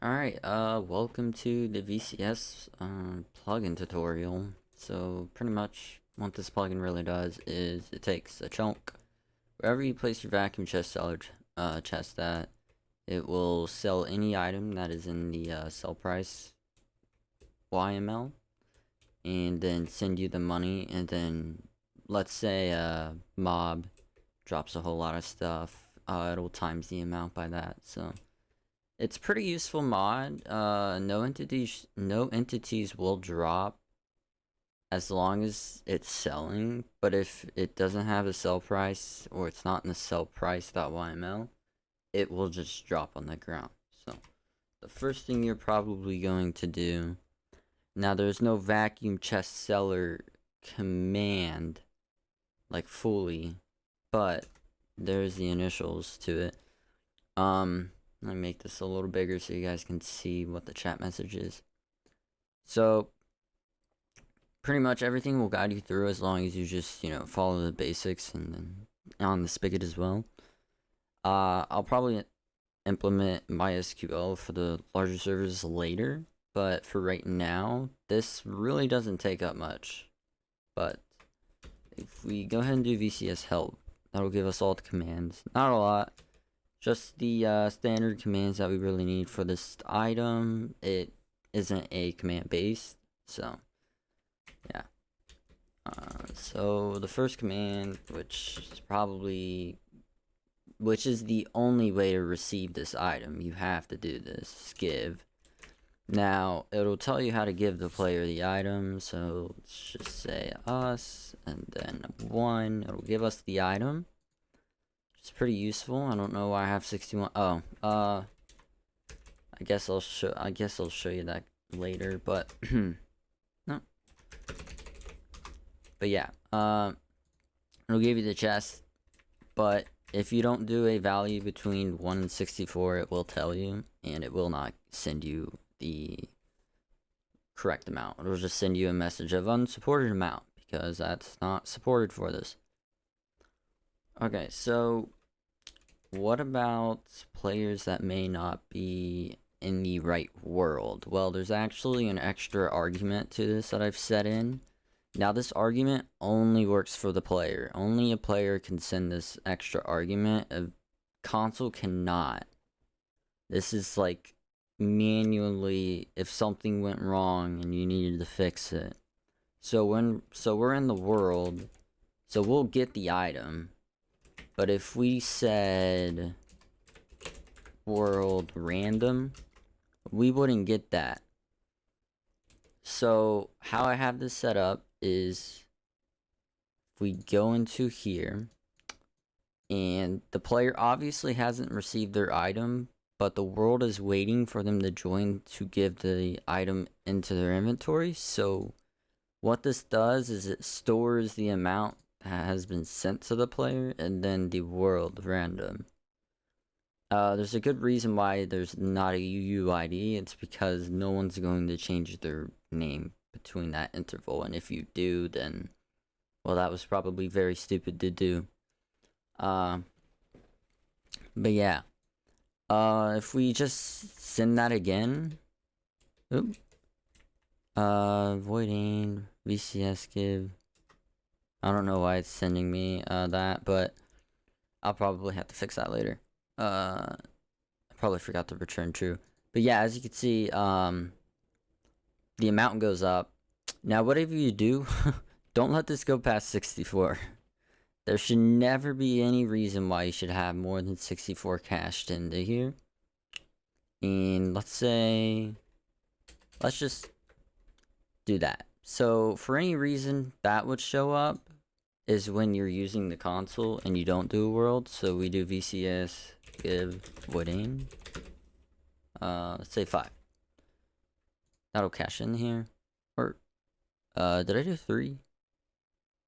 Alright, welcome to the VCS plugin tutorial. So pretty much what this plugin really does is it takes a chunk wherever you place your vacuum chest seller chest at, it will sell any item that is in the sell price YML and then send you the money. And then let's say a mob drops a whole lot of stuff, it'll times the amount by that. So it's pretty useful mod. No entities will drop as long as it's selling, but if it doesn't have a sell price or it's not in the sell price.yml, it will just drop on the ground. So the first thing you're probably going to do, now there's no vacuum chest seller command like fully, but there's the initials to it. Let me make this a little bigger so you guys can see what the chat message is. So pretty much everything will guide you through as long as you just, follow the basics, and then on the Spigot as well. I'll probably implement MySQL for the larger servers later, but for right now, this really doesn't take up much. But if we go ahead and do VCS Help, that'll give us all the commands. Not a lot. Just the standard commands that we really need for this item. It isn't a command based, so yeah. So the first command, which is the only way to receive this item, you have to do this, is give. Now it'll tell you how to give the player the item, so let's just say us and then 1. It'll give us the item. It's pretty useful. I don't know why I have 61. Oh, I guess I'll show you that later, but no. But yeah, it'll give you the chest, but if you don't do a value between 1 and 64, it will tell you, and it will not send you the correct amount. It'll just send you a message of unsupported amount, because that's not supported for this. Okay, so what about players that may not be in the right world? Well, there's actually an extra argument to this that I've set in. Now, this argument only works for the player. Only a player can send this extra argument. A console cannot. This is like manually if something went wrong and you needed to fix it. So we're in the world, so we'll get the item. But if we said world random, we wouldn't get that. So how I have this set up is if we go into here, and the player obviously hasn't received their item, but the world is waiting for them to join to give the item into their inventory. So what this does is it stores the amount has been sent to the player and then the world random. There's a good reason why there's not a UUID. It's because no one's going to change their name between that interval, and if you do, then well, that was probably very stupid to do. But yeah, if we just send that again, voiding VCS give. I don't know why it's sending me that, but I'll probably have to fix that later. I probably forgot to return true. But yeah, as you can see, the amount goes up. Now, whatever you do, don't let this go past 64. There should never be any reason why you should have more than 64 cached into here. And let's just do that. So for any reason that would show up is when you're using the console and you don't do a world. So we do VCS give voiding. Let's say 5. That'll cache in here. Or did I do 3?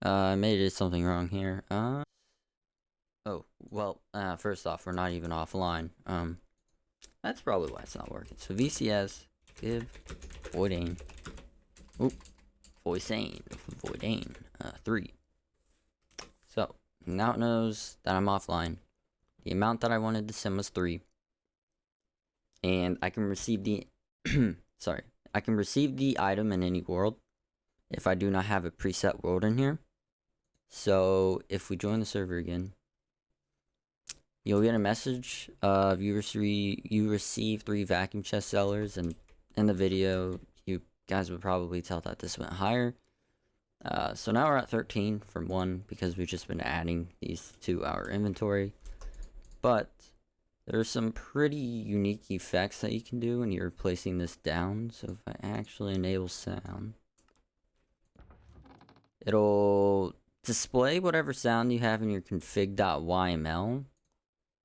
I may have did something wrong here. Oh, well, first off, we're not even offline. That's probably why it's not working. So VCS give voiding. Oop. Voicing 3. So now it knows that I'm offline. The amount that I wanted to send was 3. and I can receive the sorry, I can receive the item in any world if I do not have a preset world in here. So if we join the server again, you'll get a message of you receive 3 vacuum chest sellers, and in the video you guys would probably tell that this went higher. So now we're at 13 from 1 because we've just been adding these to our inventory. But there's some pretty unique effects that you can do when you're placing this down. So if I actually enable sound, it'll display whatever sound you have in your config.yml.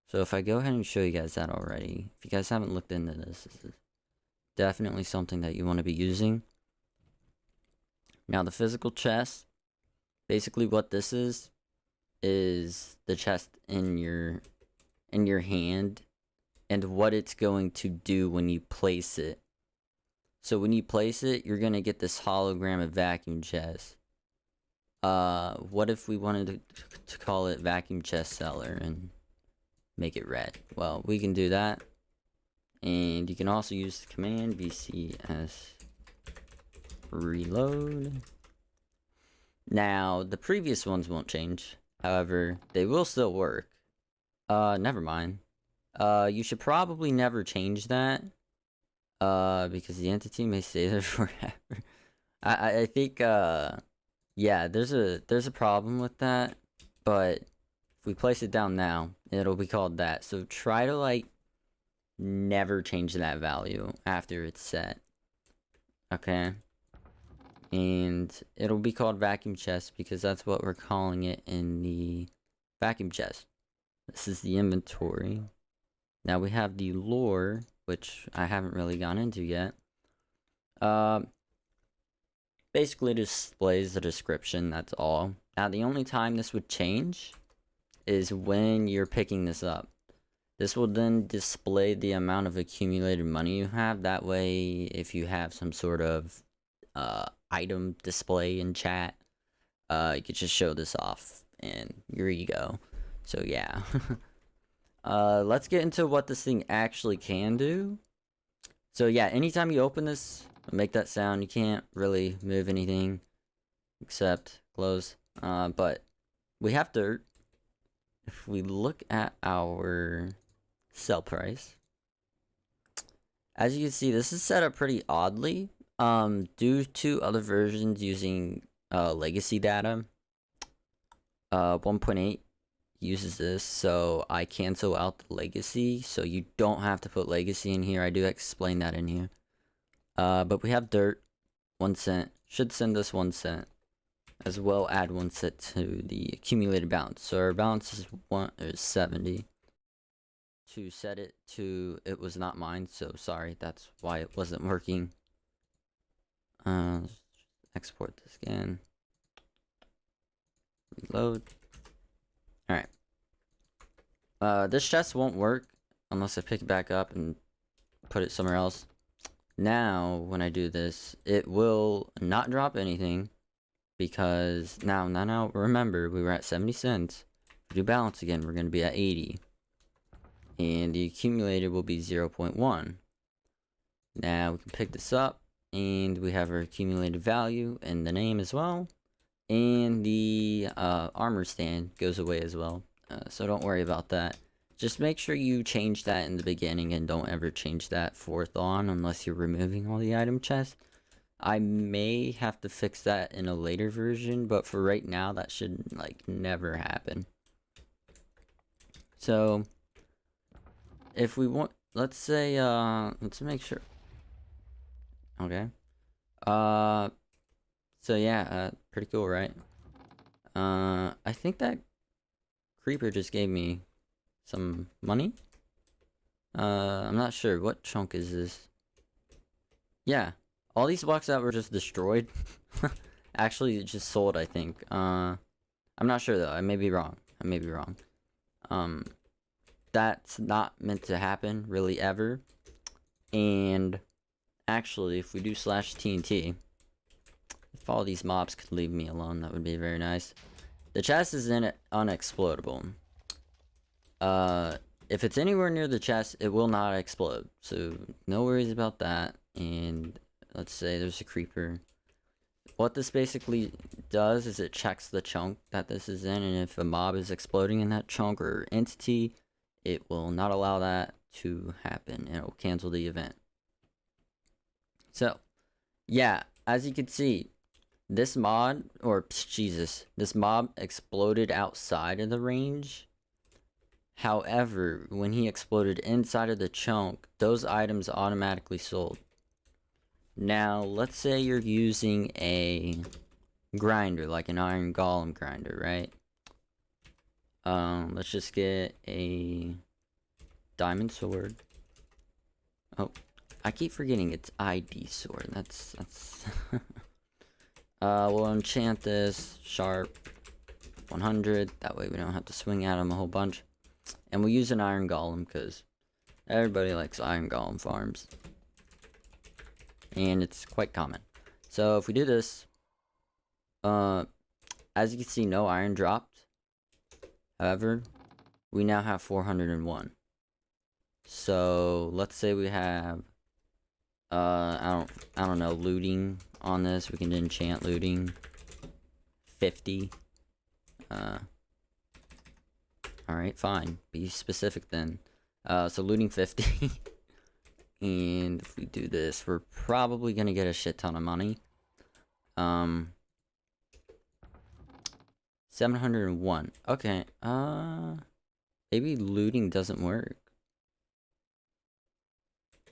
So if I go ahead and show you guys that already, if you guys haven't looked into this, this is definitely something that you want to be using. Now the physical chest, basically what this is the chest in your hand and what it's going to do when you place it. So when you place it, you're going to get this hologram of vacuum chest. What if we wanted to call it vacuum chest seller and make it red? Well, we can do that. And you can also use the command vcs reload. Now, the previous ones won't change. However, they will still work. Never mind. You should probably never change that. Because the entity may stay there forever. I think, yeah, there's a problem with that. But if we place it down now, it'll be called that. So try to, like, never change that value after it's set. Okay? And it'll be called vacuum chest because that's what we're calling it in the vacuum chest. This is the inventory. Now we have the lore, which I haven't really gone into yet. Basically displays the description, that's all. Now the only time this would change is when you're picking this up. This will then display the amount of accumulated money you have. That way, if you have some sort of item display in chat, you could just show this off and here you go. So yeah. Let's get into what this thing actually can do. So yeah, anytime you open this, make that sound, you can't really move anything except close. But we have dirt. If we look at our sell price, as you can see, this is set up pretty oddly. Due to other versions using legacy data, 1.8 uses this, so I cancel out the legacy, so you don't have to put legacy in here. I do explain that in here. But we have dirt, 1 cent, should send us 1 cent, as well add 1 cent to the accumulated balance. So our balance is 70. To set it to, it was not mine, so sorry, that's why it wasn't working. Export this again. Reload. Alright. This chest won't work unless I pick it back up and put it somewhere else. Now, when I do this, it will not drop anything because now remember, we were at 70 cents. If we do balance again, we're going to be at 80. And the accumulated will be 0.1. Now we can pick this up. And we have our accumulated value and the name as well. And the armor stand goes away as well. So don't worry about that. Just make sure you change that in the beginning and don't ever change that forth on unless you're removing all the item chests. I may have to fix that in a later version, but for right now that should like never happen. So if we want, let's say, let's make sure. Okay. So yeah, pretty cool, right? I think that creeper just gave me some money. I'm not sure. What chunk is this? Yeah. All these blocks that were just destroyed. Actually, it just sold, I think. I'm not sure though. I may be wrong. That's not meant to happen, really, ever. And actually, if we do /TNT, if all these mobs could leave me alone, that would be very nice. The chest is in it unexplodable. if it's anywhere near the chest, it will not explode. So no worries about that. And let's say there's a creeper. What this basically does is it checks the chunk that this is in, and if a mob is exploding in that chunk or entity, it will not allow that to happen, and it will cancel the event. So, yeah, as you can see, this mod, or Jesus, this mob exploded outside of the range. However, when he exploded inside of the chunk, those items automatically sold. Now, let's say you're using a grinder, like an iron golem grinder, right? Let's just get a diamond sword. Oh, I keep forgetting it's ID sword. That's we'll enchant this sharp 100. That way we don't have to swing at him a whole bunch. And we'll use an iron golem because everybody likes iron golem farms. And it's quite common. So if we do this, as you can see, no iron dropped. However, we now have 401. So let's say we have I don't know, looting on this. We can enchant looting 50. Alright, fine. Be specific then. So looting 50. And if we do this, we're probably gonna get a shit ton of money. 701. Okay, maybe looting doesn't work.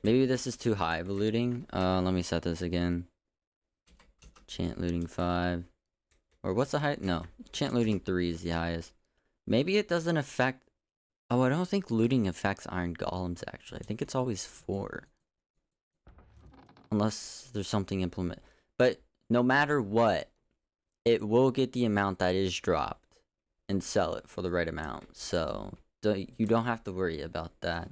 Maybe this is too high of a looting. Let me set this again. Chant looting 5. Or what's the height? No, chant looting 3 is the highest. Maybe it doesn't affect... Oh, I don't think looting affects iron golems, actually. I think it's always 4. Unless there's something implement. But no matter what, it will get the amount that is dropped and sell it for the right amount. So you don't have to worry about that.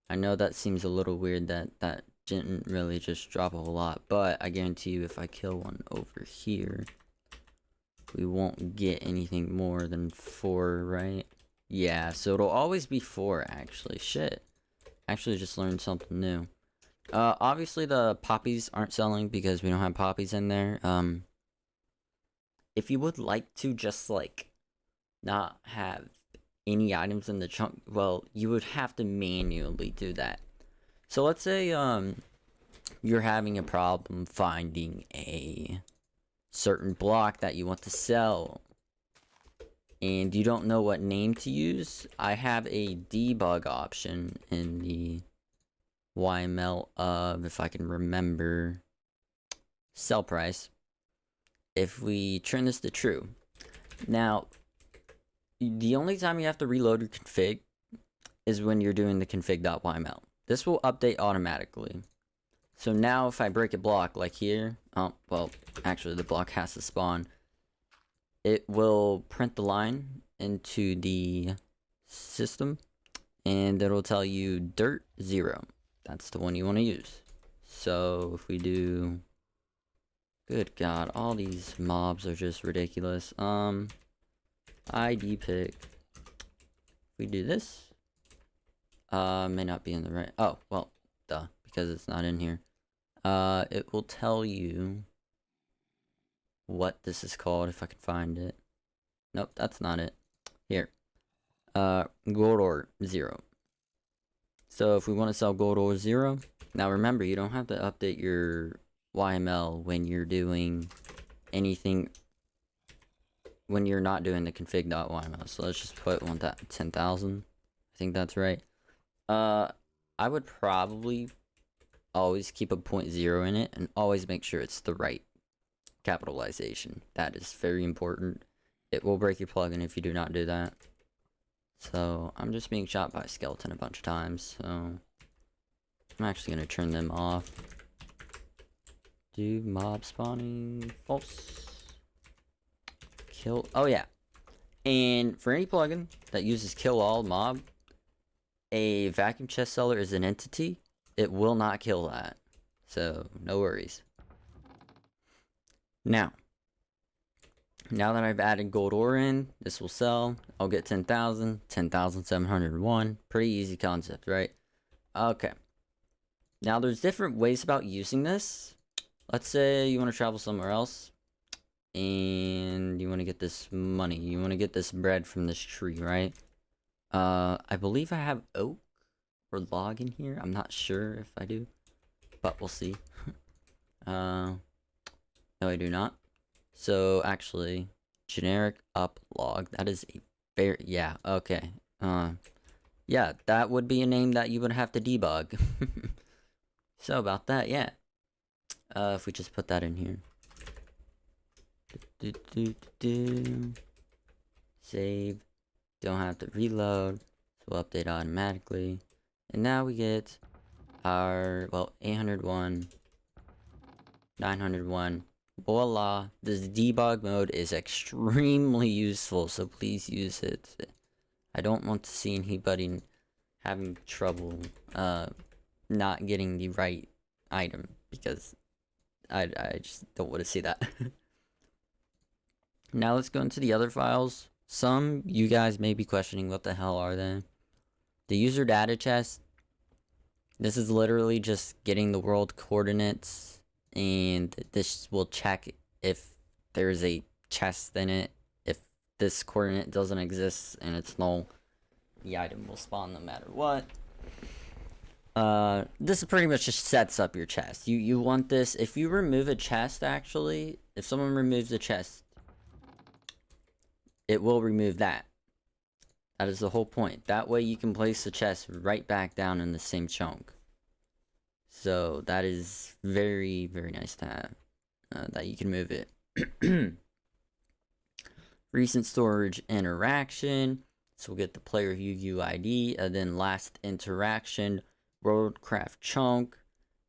I know that seems a little weird that didn't really just drop a whole lot. But I guarantee you if I kill one over here, we won't get anything more than 4, right? Yeah, so it'll always be 4, actually. Shit. Actually just learned something new. Obviously the poppies aren't selling because we don't have poppies in there. If you would like to just, like, not have any items in the chunk, well, you would have to manually do that. So let's say, you're having a problem finding a certain block that you want to sell, and you don't know what name to use. I have a debug option in the YML of, if I can remember, sell price. If we turn this to true, now the only time you have to reload your config is when you're doing the config.yml. This will update automatically. So now if I break a block like here, oh well, actually the block has to spawn, it will print the line into the system and it'll tell you dirt 0. That's the one you want to use. So if we do, good god, all these mobs are just ridiculous. ID pick. If we do this, may not be in the right, oh well, duh, because it's not in here. It will tell you what this is called if I can find it. Nope, that's not it. Here. Gold ore 0. So if we want to sell gold ore 0, now remember, you don't have to update your YML when you're doing anything, when you're not doing the config.yml. So let's just put 10,000. I think that's right. I would probably always keep a 0.0 in it and always make sure it's the right capitalization. That is very important. It will break your plugin if you do not do that. So I'm just being shot by a skeleton a bunch of times, so I'm actually going to turn them off. Do mob spawning false. Kill. Oh yeah. And for any plugin that uses kill all mob, a vacuum chest seller is an entity. It will not kill that. So no worries. Now, Now that I've added gold ore in, this will sell. I'll get 10,000, 10,701. Pretty easy concept, right? Okay. Now there's different ways about using this. Let's say you want to travel somewhere else and you want to get this money. You want to get this bread from this tree, right? I believe I have oak or log in here. I'm not sure if I do, but we'll see. No, I do not. So actually, generic up log. That is a very, yeah, okay. Yeah, that would be a name that you would have to debug. So about that, yeah. If we just put that in here. Save. Don't have to reload. So we'll update automatically. And now we get our, well, 801, 901. Voila. This debug mode is extremely useful, so please use it. I don't want to see anybody having trouble not getting the right item, because I just don't want to see that. Now let's go into the other files. Some you guys may be questioning, what the hell are they? The user data chest. This is literally just getting the world coordinates, and this will check if there's a chest in it. If this coordinate doesn't exist and it's null, the item will spawn no matter what. This pretty much just sets up your chest. You want this, if you remove a chest, actually, if someone removes a chest, it will remove that. That is the whole point. That way you can place the chest right back down in the same chunk. So that is very, very nice to have. That you can move it. Recent storage interaction. So we'll get the player UUID, and then last interaction, worldcraft chunk.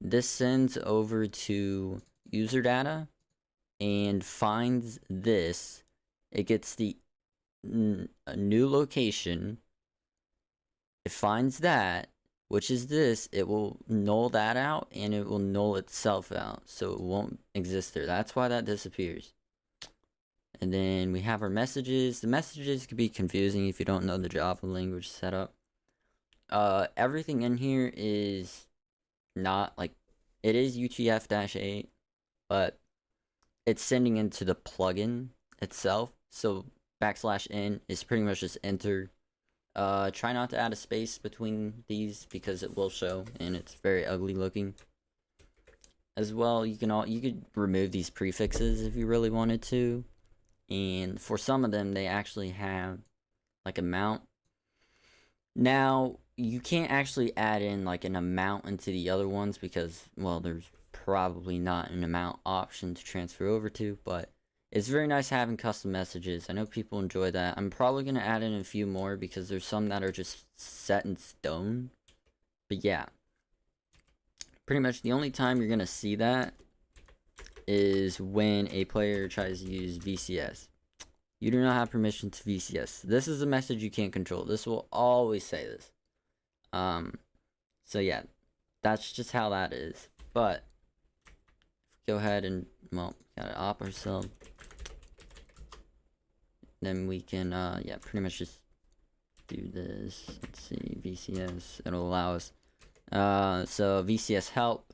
This sends over to user data and finds this. It gets the a new location. It finds that, which is this. It will null that out, and it will null itself out, so it won't exist there. That's why that disappears. And then we have our messages. The messages can be confusing if you don't know the Java language setup. Everything in here is not like, it is UTF-8, but it's sending into the plugin itself. So \n is pretty much just enter. Try not to add a space between these because it will show, and it's very ugly looking. As well, you could remove these prefixes if you really wanted to. And for some of them, they actually have like amount. Now, you can't actually add in like an amount into the other ones because, well, there's probably not an amount option to transfer over to, but it's very nice having custom messages. I know people enjoy that. I'm probably going to add in a few more because there's some that are just set in stone. But yeah, pretty much the only time you're going to see that is when a player tries to use VCS. You do not have permission to VCS. This is a message you can't control. This will always say this. So yeah, that's just how that is. But go ahead and, well, gotta op ourselves. Then we can, yeah, pretty much just do this. Let's see, VCS. It'll allow us. So VCS help.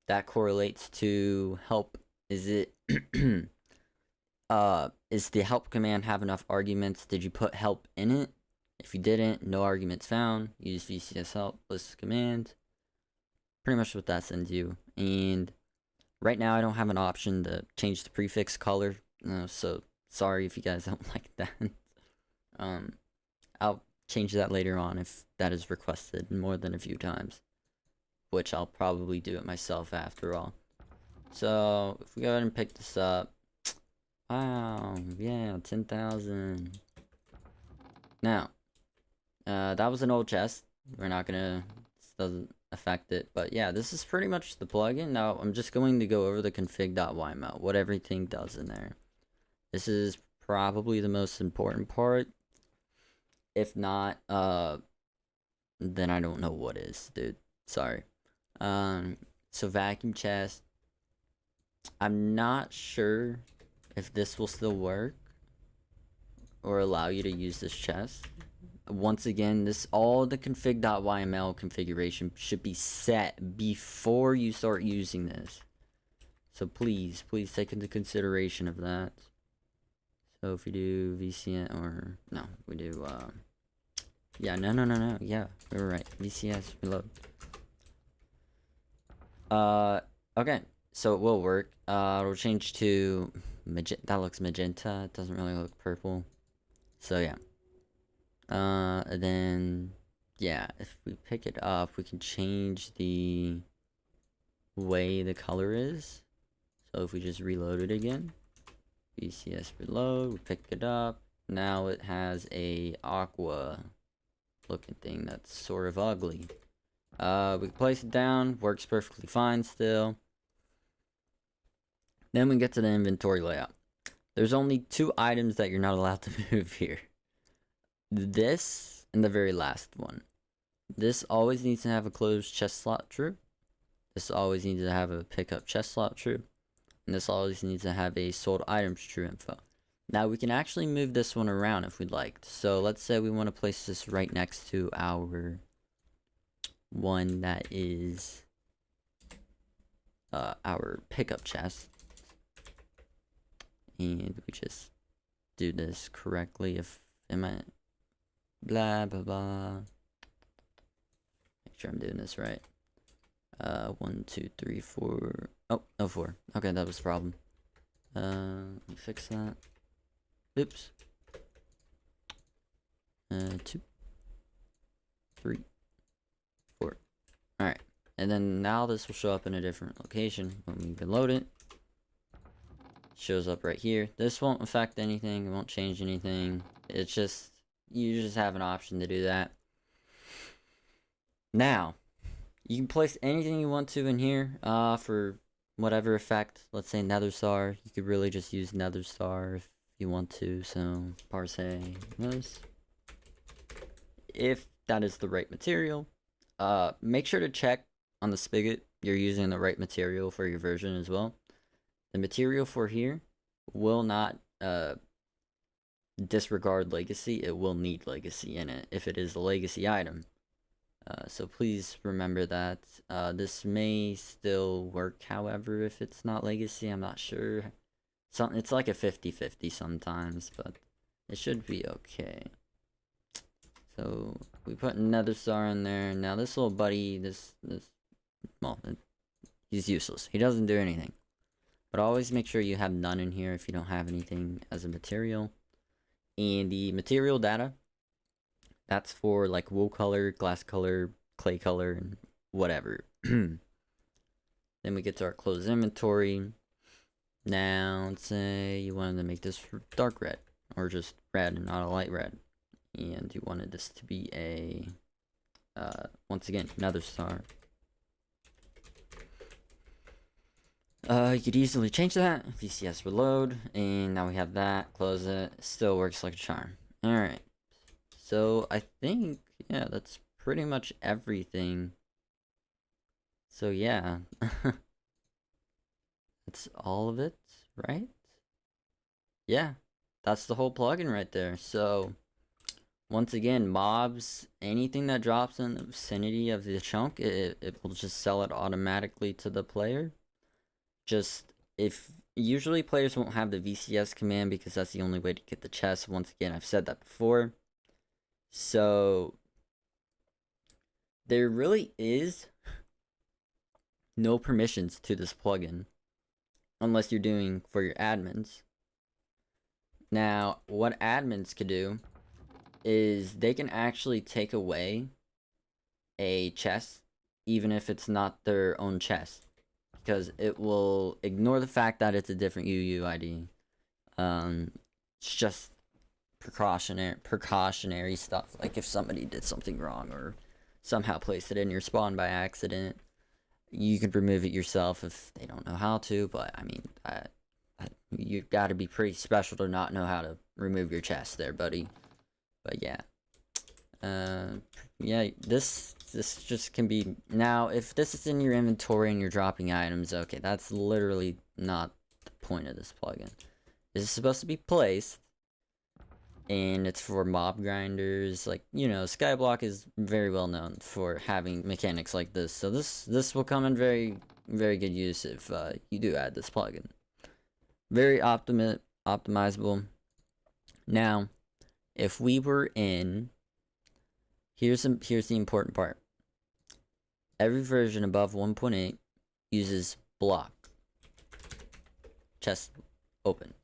That correlates to help. Is it is the help command have enough arguments? Did you put help in it? If you didn't, no arguments found. Use VCS help list command. Pretty much what that sends you. And right now I don't have an option to change the prefix color, so sorry if you guys don't like that. I'll change that later on if that is requested more than a few times, which I'll probably do it myself after all. So if we go ahead and pick this up, wow, yeah, 10,000. Now, that was an old chest. We're not gonna, this doesn't affect it, but yeah, this is pretty much the plugin. Now I'm just going to go over the config.yml, what everything does in there. This is probably the most important part. If not, then I don't know what is, dude. Sorry. So vacuum chest. I'm not sure if this will still work or allow you to use this chest. Once again, all the config.yml configuration should be set before you start using this. So please take into consideration of that. So if we do VCN, or no, we do yeah, no, yeah, we were right. VCS reload. Okay, so it will work. It'll change to magenta. That looks magenta. It doesn't really look purple. So yeah. And then yeah, if we pick it up, we can change the way the color is. So if we just reload it again, VCS reload, we pick it up. Now it has a aqua looking thing that's sort of ugly. We can place it down, works perfectly fine still. Then we get to the inventory layout. There's only 2 items that you're not allowed to move here. This and the very last one. This always needs to have a closed chest slot true. This always needs to have a pickup chest slot true. And this always needs to have a sold items true info. Now we can actually move this one around if we'd like. So let's say we want to place this right next to our one that is our pickup chest. And we just do this correctly. Blah blah blah. Make sure I'm doing this right. 1 2 3 4. Oh, no 4. Okay, that was the problem. Let me fix that. Oops. 2 3 4. Alright. And then now this will show up in a different location when we reload it. Shows up right here. This won't affect anything, it won't change anything. It's just, you just have an option to do that. Now, you can place anything you want to in here for whatever effect. Let's say Nether Star. You could really just use Nether Star if you want to. So, parse this. If that is the right material. Make sure to check on the Spigot you're using the right material for your version as well. The material for here will not disregard legacy. It will need legacy in it if it is a legacy item. So please remember that. This may still work, however, if it's not legacy. I'm not sure. It's like a 50-50 sometimes, but it should be okay. So we put another star in there. Now this little buddy, well, he's useless. He doesn't do anything. But always make sure you have none in here if you don't have anything as a material. And the material data, that's for like wool color, glass color, clay color, and whatever. Then we get to our closed inventory. Now, let's say you wanted to make this dark red, or just red and not a light red. And you wanted this to be a, once again, another star. You could easily change that. VCS reload, and now we have that. Close it. Still works like a charm. Alright. So, I think, yeah, that's pretty much everything. So, yeah. That's all of it, right? Yeah. That's the whole plugin right there. So, once again, mobs, anything that drops in the vicinity of the chunk, it will just sell it automatically to the player. Just, if usually players won't have the VCS command because that's the only way to get the chest. Once again, I've said that before. So there really is no permissions to this plugin unless you're doing for your admins. Now, what admins could do is they can actually take away a chest even if it's not their own chest, because it will ignore the fact that it's a different UUID. It's just precautionary stuff. Like if somebody did something wrong or somehow placed it in your spawn by accident, you can remove it yourself if they don't know how to. But I mean, you've got to be pretty special to not know how to remove your chest there, buddy. But yeah. Yeah, this just can be, now if this is in your inventory and you're dropping items, okay, that's literally not the point of this plugin. is supposed to be placed, and it's for mob grinders. Like, you know, Skyblock is very well known for having mechanics like this, so this will come in very good use if you do add this plugin. Very optimizable. Now, if we were in, here's the important part. Every version above 1.8 uses block. Chest open.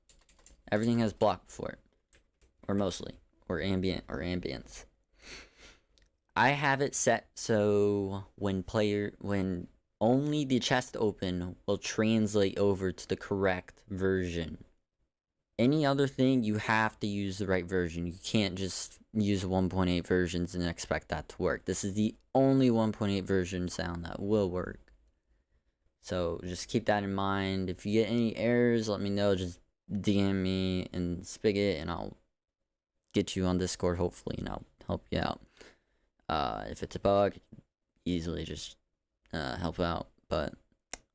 Everything has block before it. Or mostly. Or ambience. I have it set so when only the chest open will translate over to the correct version. Any other thing, you have to use the right version. You can't just use 1.8 versions and expect that to work. This is the only 1.8 version sound that will work. So just keep that in mind. If you get any errors, let me know. Just DM me in Spigot and I'll get you on Discord, hopefully, and I'll help you out. If it's a bug, easily just help out. But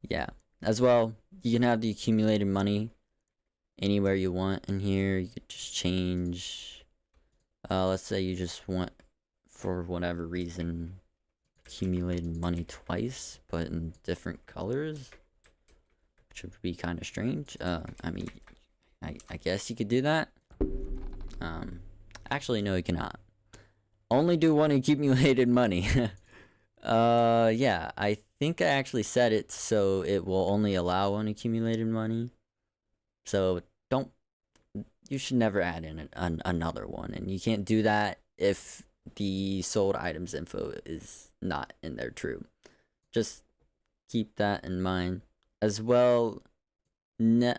yeah, as well, you can have the accumulated money anywhere you want in here. You could just change, let's say you just want, for whatever reason, accumulated money twice, but in different colors, which would be kind of strange. I mean, I guess you could do that. Actually, no, you cannot. Only do one accumulated money. Yeah, I think I actually set it so it will only allow one accumulated money. So you should never add in another one, and you can't do that if the sold items info is not in there true. Just keep that in mind. As well, no.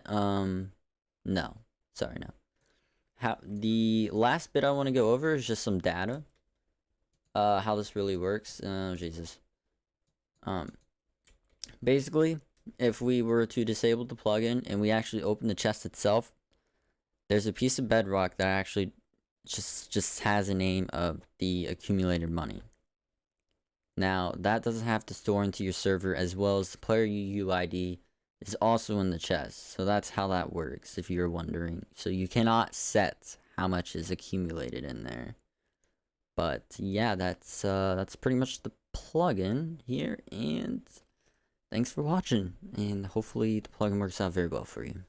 Sorry, no. The last bit I want to go over is just some data. How this really works. Oh, Jesus. Basically, if we were to disable the plugin and we actually open the chest itself, there's a piece of bedrock that actually just has a name of the accumulated money. Now, that doesn't have to store into your server, as well as the player UUID is also in the chest. So that's how that works, if you're wondering. So you cannot set how much is accumulated in there. But yeah, that's pretty much the plugin here, and thanks for watching, and hopefully the plugin works out very well for you.